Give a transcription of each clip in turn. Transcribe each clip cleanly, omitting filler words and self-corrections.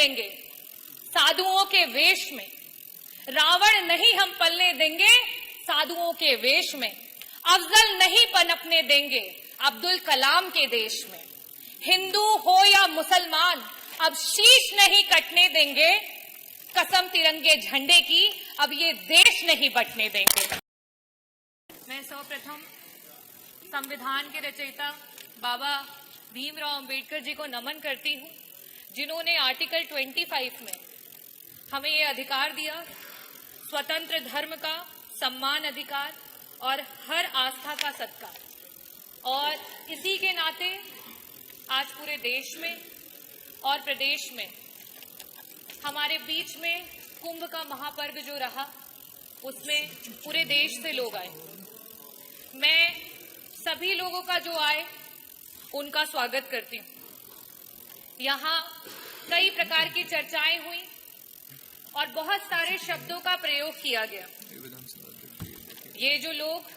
देंगे साधुओं के वेश में, रावण नहीं हम पलने देंगे साधुओं के वेश में, अफजल नहीं पनपने देंगे अब्दुल कलाम के देश में, हिंदू हो या मुसलमान अब शीश नहीं कटने देंगे, कसम तिरंगे झंडे की अब ये देश नहीं बंटने देंगे। मैं सर्वप्रथम संविधान के रचयिता बाबा भीमराव अंबेडकर जी को नमन करती हूँ, जिन्होंने आर्टिकल 25 में हमें ये अधिकार दिया, स्वतंत्र धर्म का सम्मान अधिकार और हर आस्था का सत्कार। और इसी के नाते आज पूरे देश में और प्रदेश में हमारे बीच में कुंभ का महापर्व जो रहा, उसमें पूरे देश से लोग आए। मैं सभी लोगों का जो आए उनका स्वागत करती हूँ। यहाँ कई प्रकार की चर्चाएं हुई और बहुत सारे शब्दों का प्रयोग किया गया। ये जो लोग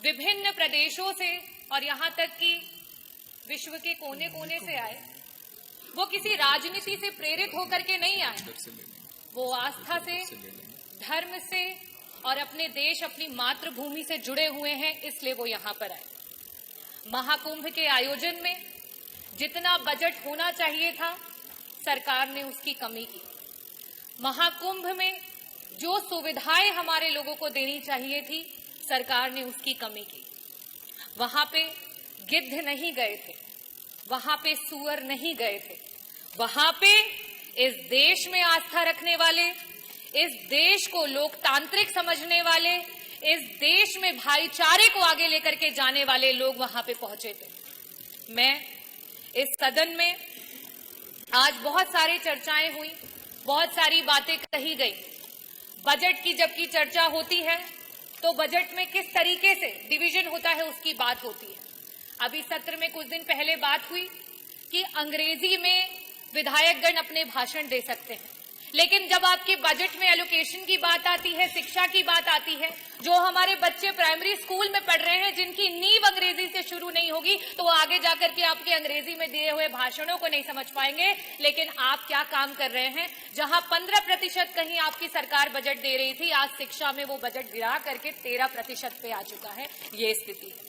विभिन्न प्रदेशों से और यहाँ तक कि विश्व के कोने कोने से आए, वो किसी राजनीति से प्रेरित होकर के नहीं आए, वो आस्था से, धर्म से और अपने देश, अपनी मातृभूमि से जुड़े हुए हैं, इसलिए वो यहाँ पर आए। महाकुंभ के आयोजन में जितना बजट होना चाहिए था, सरकार ने उसकी कमी की। महाकुंभ में जो सुविधाएं हमारे लोगों को देनी चाहिए थी, सरकार ने उसकी कमी की। वहां पे गिद्ध नहीं गए थे, वहां पे सूअर नहीं गए थे, वहां पे इस देश में आस्था रखने वाले, इस देश को लोकतांत्रिक समझने वाले, इस देश में भाईचारे को आगे लेकर के जाने वाले लोग वहां पे पहुंचे थे। मैं इस सदन में आज बहुत सारी चर्चाएं हुई, बहुत सारी बातें कही गई। बजट की जबकि चर्चा होती है तो बजट में किस तरीके से डिवीजन होता है उसकी बात होती है। अभी सत्र में कुछ दिन पहले बात हुई कि अंग्रेजी में विधायकगण अपने भाषण दे सकते हैं, लेकिन जब आपके बजट में एलोकेशन की बात आती है, शिक्षा की बात आती है, जो हमारे बच्चे प्राइमरी स्कूल में पढ़ रहे हैं, जिनकी नींव अंग्रेजी से शुरू नहीं होगी, तो वो आगे जाकर के आपके अंग्रेजी में दिए हुए भाषणों को नहीं समझ पाएंगे। लेकिन आप क्या काम कर रहे हैं? जहां 15% कहीं आपकी सरकार बजट दे रही थी, आज शिक्षा में वो बजट गिरा करके 13% पे आ चुका है। ये स्थिति है।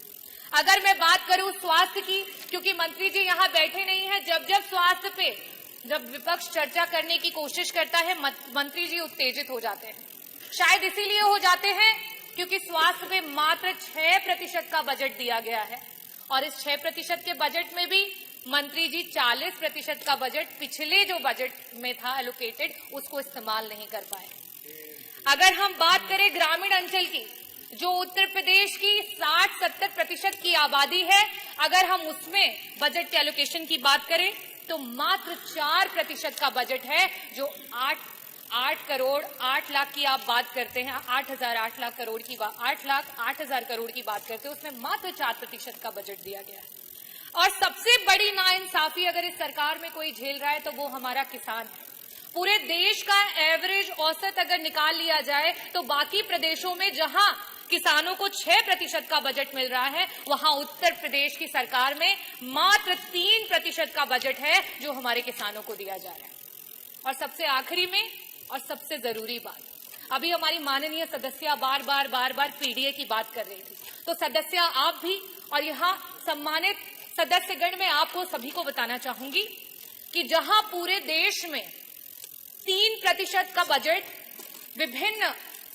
अगर मैं बात करूं स्वास्थ्य की, क्योंकि मंत्री जी यहां बैठे नहीं है, जब स्वास्थ्य पे जब विपक्ष चर्चा करने की कोशिश करता है, मंत्री जी उत्तेजित हो जाते हैं। शायद इसीलिए हो जाते हैं क्योंकि स्वास्थ्य पे मात्र 6% का बजट दिया गया है और इस 6% के बजट में भी मंत्री जी 40% का बजट पिछले जो बजट में था एलोकेटेड, उसको इस्तेमाल नहीं कर पाए। अगर हम बात करें ग्रामीण अंचल की, जो उत्तर प्रदेश की 60-70% की आबादी है, अगर हम उसमें बजट के एलोकेशन की बात करें तो मात्र 4% का बजट है। जो 8 करोड़ 8 लाख की आप बात करते हैं, 8 लाख करोड़ की 8 लाख 8,000 करोड़ की बात करते हैं, उसमें मात्र 4% का बजट दिया गया है। और सबसे बड़ी नाइंसाफी अगर इस सरकार में कोई झेल रहा है तो वो हमारा किसान है। पूरे देश का एवरेज औसत अगर निकाल लिया जाए तो बाकी प्रदेशों में जहां किसानों को 6% का बजट मिल रहा है, वहां उत्तर प्रदेश की सरकार में मात्र 3% का बजट है जो हमारे किसानों को दिया जा रहा है। और सबसे आखिरी में और सबसे जरूरी बात, अभी हमारी माननीय सदस्य बार बार पीडीए की बात कर रही थी, तो सदस्य आप भी और यहाँ सम्मानित सदस्यगण, मैं आपको सभी को बताना चाहूंगी कि जहां पूरे देश में 3% का बजट विभिन्न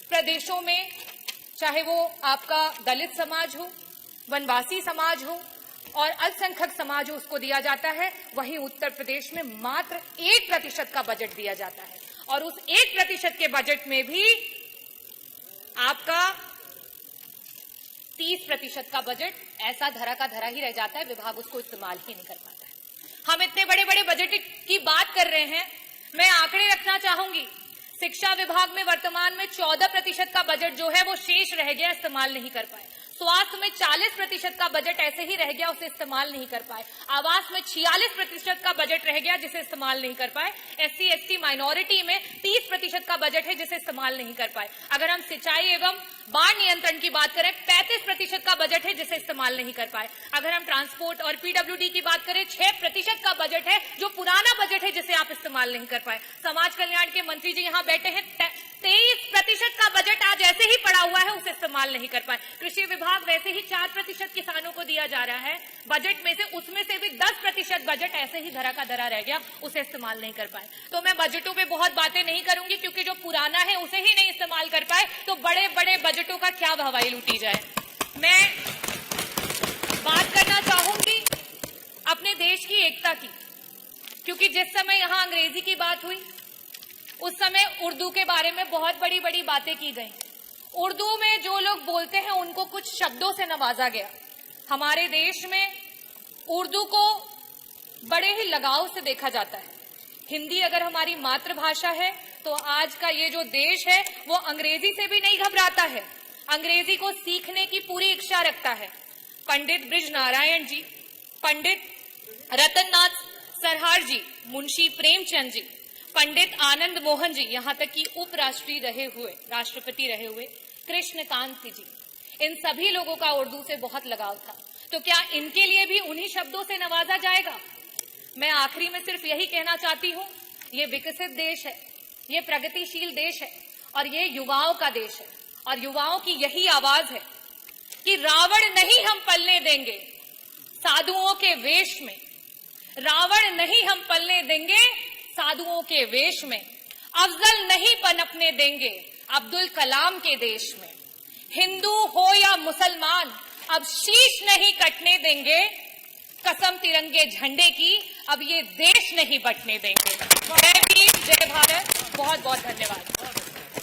प्रदेशों में, चाहे वो आपका दलित समाज हो, वनवासी समाज हो और अल्पसंख्यक समाज हो, उसको दिया जाता है, वहीं उत्तर प्रदेश में मात्र 1% का बजट दिया जाता है। और उस 1% के बजट में भी आपका 30% का बजट ऐसा धरा का धरा ही रह जाता है, विभाग उसको इस्तेमाल ही नहीं कर पाता है। हम इतने बड़े बड़े बजट की बात कर रहे हैं, मैं आंकड़े रखना चाहूंगी। शिक्षा विभाग में वर्तमान में 14% का बजट जो है वो शेष रह गया, इस्तेमाल नहीं कर पाए। स्वास्थ्य में 40% का बजट ऐसे ही रह गया, उसे इस्तेमाल नहीं कर पाए। आवास में 46% का बजट रह गया, जिसे इस्तेमाल नहीं कर पाए। SC ST माइनॉरिटी में 30% का बजट है, जिसे इस्तेमाल नहीं कर पाए। अगर हम सिंचाई एवं बाढ़ नियंत्रण की बात करें, 35% का बजट है, जिसे इस्तेमाल नहीं कर पाए। अगर हम ट्रांसपोर्ट और PWD की बात करें, 6% का बजट है, जो पुराना बजट है, जिसे आप इस्तेमाल नहीं कर पाए। समाज कल्याण के मंत्री जी यहाँ बैठे हैं, 23% का बजट आज ऐसे ही पड़ा हुआ है, उसे इस्तेमाल नहीं कर पाए। कृषि विभाग वैसे ही 4% किसानों को दिया जा रहा है बजट में से, उसमें से भी 10% बजट ऐसे ही धरा का धरा रह गया, उसे इस्तेमाल नहीं कर पाए। तो मैं बजटों पे बहुत बातें नहीं करूंगी, क्योंकि जो पुराना है उसे ही नहीं इस्तेमाल कर पाए, तो बड़े बड़े बजटों का क्या हवाई लूटी जाए। मैं बात करना चाहूंगी अपने देश की एकता की, क्योंकि जिस समय यहां अंग्रेजी की बात हुई, उस समय उर्दू के बारे में बहुत बड़ी बड़ी बातें की गई। उर्दू में जो लोग बोलते हैं उनको कुछ शब्दों से नवाजा गया। हमारे देश में उर्दू को बड़े ही लगाव से देखा जाता है। हिंदी अगर हमारी मातृभाषा है, तो आज का ये जो देश है वो अंग्रेजी से भी नहीं घबराता है, अंग्रेजी को सीखने की पूरी इच्छा रखता है। पंडित ब्रिज नारायण जी, पंडित रतननाथ सरहार जी, मुंशी प्रेमचंद जी, पंडित आनंद मोहन जी, यहाँ तक कि उपराष्ट्रपति रहे हुए कृष्णकांत जी, इन सभी लोगों का उर्दू से बहुत लगाव था। तो क्या इनके लिए भी उन्हीं शब्दों से नवाजा जाएगा? मैं आखिरी में सिर्फ यही कहना चाहती हूँ, ये विकसित देश है, ये प्रगतिशील देश है, और ये युवाओं का देश है, और युवाओं की यही आवाज है कि रावण नहीं हम पलने देंगे साधुओं के वेश में, रावण नहीं हम पलने देंगे साधुओं के वेश में, अफजल नहीं पनपने देंगे अब्दुल कलाम के देश में। हिंदू हो या मुसलमान अब शीश नहीं कटने देंगे, कसम तिरंगे झंडे की अब ये देश नहीं बटने देंगे। जय भीम, जय भारत, बहुत बहुत धन्यवाद।